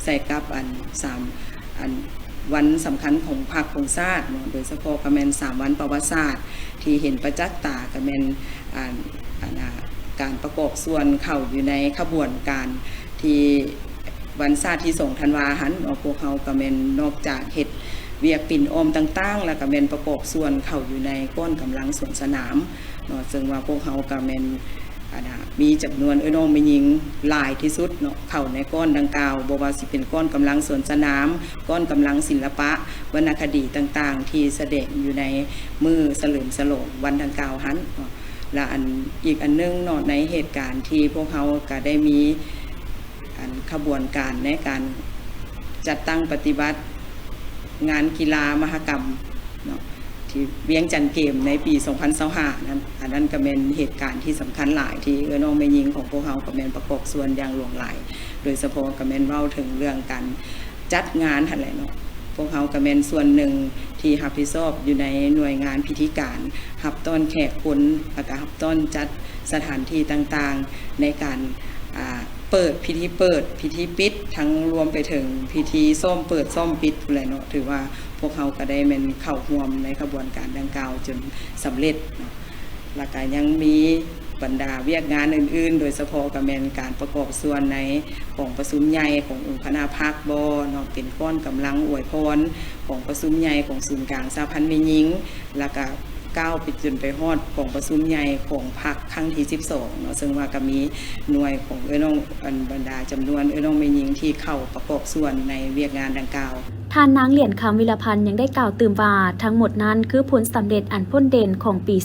ใส่กับวันสำคัญของพรรคของชาติโดยเฉพาะก็เป็น3วันประวัติศาสตร์ที่เห็นประจักษ์ตาก็เป็นการประกอบส่วนเข้าอยู่ในขบวนการที่วันชาติที่2ธันวาคมพวกเขาก็เป็นนอกจากเฮ็ดเวียกปิ่นอมต่างๆแล้วก็เป็นประกอบส่วนเข้าอยู่ในก้อนกำลังสวนสนามเนาะซึ่งว่าพวกเขาก็เป็นมีจำนวนน้องแม่หญิงหลายที่สุดเนาะเข้าในก้อนดังกล่าวบ่ว่าสิเป็นก้อนกำลังสวนสนามก้อนกำลังศิลปะวรรณคดีต่างๆที่แสดงอยู่ในมือเฉลิมฉลองวันดังกล่าวหัน และอีกอันนึงเนาะในเหตุการณ์ที่พวกเขาก็ได้มีขบวนการในการจัดตั้งปฏิบัติงานกีฬามหกรรมเนาะที่เวียงจันทร์เกมในปี 2025 นั้นอันนั้นก็เป็นเหตุการณ์ที่สำคัญหลายที่น้องแม่หญิงของพวกเขาก็เป็นประกอบส่วนอย่างหลวงหลายโดยเฉพาะก็เป็นเว้าถึงเรื่องการจัดงานหั่นแหละเนาะพวกเขาก็เป็นส่วนหนึ่งที่รับผิดชอบอยู่ในหน่วยงานพิธีการรับต้อนแขกคนแล้วก็รับต้อนจัดสถานที่ต่างๆในการเปิดพิธีเปิดพิธีปิดทั้งรวมไปถึงพิธีซ่อมเปิดซ่อมปิดอะไรเนาะถือว่าพวกเขาก็ได้เป็นเข้าร่วมในกระบวนการดังกล่าวจนสำเร็จเนาะแล้วก็ยังมีบรรดาเวียกงานอื่นๆโดยเฉพาะก็เป็นการประกอบส่วนในของประชุมใหญ่ขององค์คณะภาคบ่เนาะเป็นก้อนกำลังอวยพรของประชุมใหญ่ของศูนย์กลางสหพันธ์แม่หญิงแล้วก็ก้าวไปจนไปฮอดของประชุมใหญ่ของพรรคครั้งที่12เนาะซึ่งว่าก็มีหน่วยของน้องบรรดาจำนวนน้องแม่หญิงที่เข้าประกอบส่วนในเวียกงานดังกล่าวท่านนางเหรียญคำวิรพันธ์ยังได้กล่าวตื่มว่าทั้งหมดนั้นคือผลสำเร็จอันพ้นเด่นของปี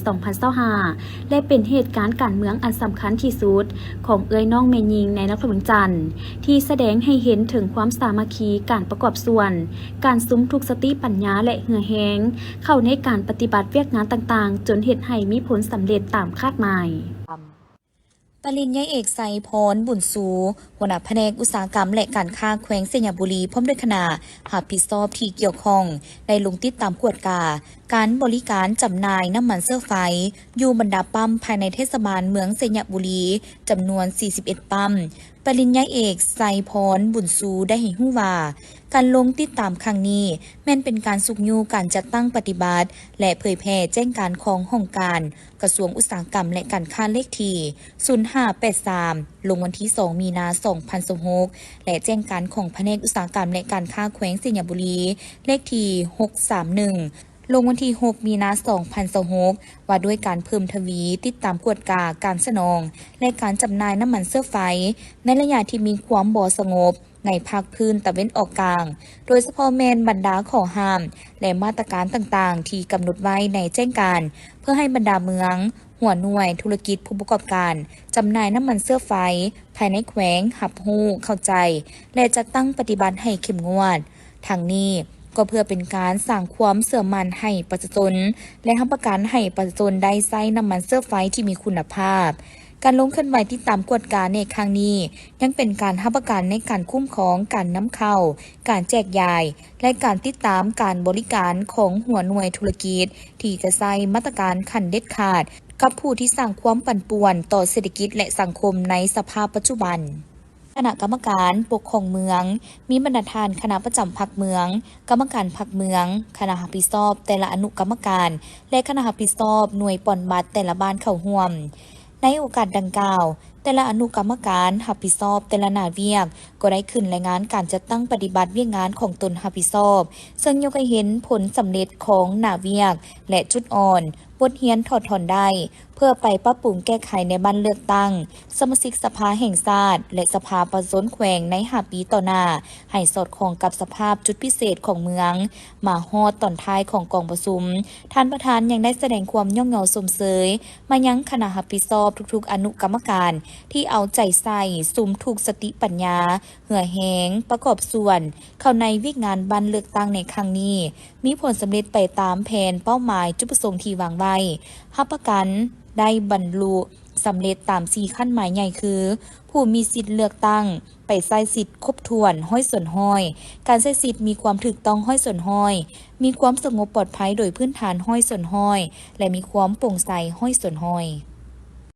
2025 และเป็นเหตุการณ์การเมืองอันสำคัญที่สุดของน้องแม่หญิงในนครหลวงจันทร์ที่แสดงให้เห็นถึงความสามัคคีการประกอบส่วนการซุ้มทุกสติปัญญาและเหือแหงเข้าในการปฏิบัติเวียกงานต่างๆจนเฮ็ดให้มีผลสำเร็จตามคาดหมายปริญญาเอกไซพรบุญสูหัวหน้าแผนกอุตสาหกรรมและการค้าแขวงสยามบุรีพร้อมด้วยคณะรับผิดชอบที่เกี่ยวข้องได้ลงติดตามกวดการบริการจำหน่ายน้ำมันเสื้อไฟอยู่บรรดาปั๊มภายในเทศบาลเมืองสยามบุรีจำนวน 41 ปั๊มปริญญาเอกไซพรบุญสูได้ให้ฮู้ว่าการลงติดตามครั้งนี้แม่นเป็นการสุกยูการจัดตั้งปฏิบัติและเผยแพร่แจ้งการของห้องการกระทรวงอุตสาหกรรมและการค้าเลขที่0583ลงวันที่2มีนาคม2026และแจ้งการของแผนกอุตสาหกรรมและการค้าแขวงสยามบุรีเลขที่631ลงวันที่6มีนาคม2026ว่าด้วยการเพิ่มทวีติดตามกวดการสนองและการจำหน่ายน้ำมันเสื้อไฟในระยะที่มีความบ่สงบในภาคพื้นตะเว้นออกกลางโดยเฉพาะแมนบรรดาข้อห้ามและมาตรการต่างๆที่กำหนดไว้ในแจ้งการเพื่อให้บรรดาเมืองหัวหน่วยธุรกิจผู้ประกอบการจำหน่ายน้ำมันเสื้อไฟภายในแขวงหับฮู้เข้าใจและจัดตั้งปฏิบัติให้เข้มงวดทางนี้ก็เพื่อเป็นการสร้างความเสื่อมั่นให้ประชาชนและรับประกันให้ประชาชนได้ใช้น้ำมันเสื้อไฟที่มีคุณภาพการลงเคลื่อนไหวติดตามกวดการในครั้งนี้ยังเป็นการรับประกันในการคุ้มครองการนำเข้าการแจกจ่ายและการติดตามการบริการของหัวหน่วยธุรกิจที่จะใช้มาตรการขั้นเด็ดขาดกับผู้ที่สร้างความปั่นป่วนต่อเศรษฐกิจและสังคมในสภาพปัจจุบันคณะกรรมการปกครองเมืองมีบรรณาธิการคณะประจำพรรคเมืองกรรมการพรรคเมืองคณะรับผิดชอบแต่ละอนุกรรมการและคณะรับผิดชอบหน่วยป่อนบัตรแต่ละบ้านเข้าร่วมในโอกาสดังกล่าวแต่ละอนุกรรมการรับผิดชอบแต่ละหน้าเวียกก็ได้ขึ้นรายงานการจัดตั้งปฏิบัติเวียกงานของตนรับผิดชอบซึ่งยกให้เห็นผลสำเร็จของหน้าเวียกและจุดอ่อนบทเรียนถอดถอนได้เพื่อไปปรับปรุงแก้ไขในบ้านเลือกตั้งสมาชิกสภาแห่งชาติและสภาประชาชนแขวงใน5 ปีต่อหน้าให้สอดคล้องกับสภาพจุดพิเศษของเมืองมาฮอดตอนท้ายของกองประชุมท่านประธานยังได้แสดงความย่องเงาสมเสยมายังคณะรับผิดชอบทุกๆอนุกรรมการที่เอาใจใส่สุมถูกสติปัญญาเหื่อแหงประกอบส่วนเข้าในวิกงานบ้านเลือกตั้งในครั้งนี้มีผลสำเร็จไปตามแผนเป้าหมายจุดประสงค์ที่วางไว้รับประกันได้บรรลุสำเร็จตาม4ขั้นหมายใหญ่คือผู้มีสิทธิ์เลือกตั้งไปใช้สิทธิ์ครบถ้วนห้อยส่วนห้อยการใช้สิทธิ์มีความถูกต้องห้อยส่วนห้อยมีความสงบปลอดภัยโดยพื้นฐานห้อยส่วนห้อยและมีความโปร่งใสห้อยส่วนห้อย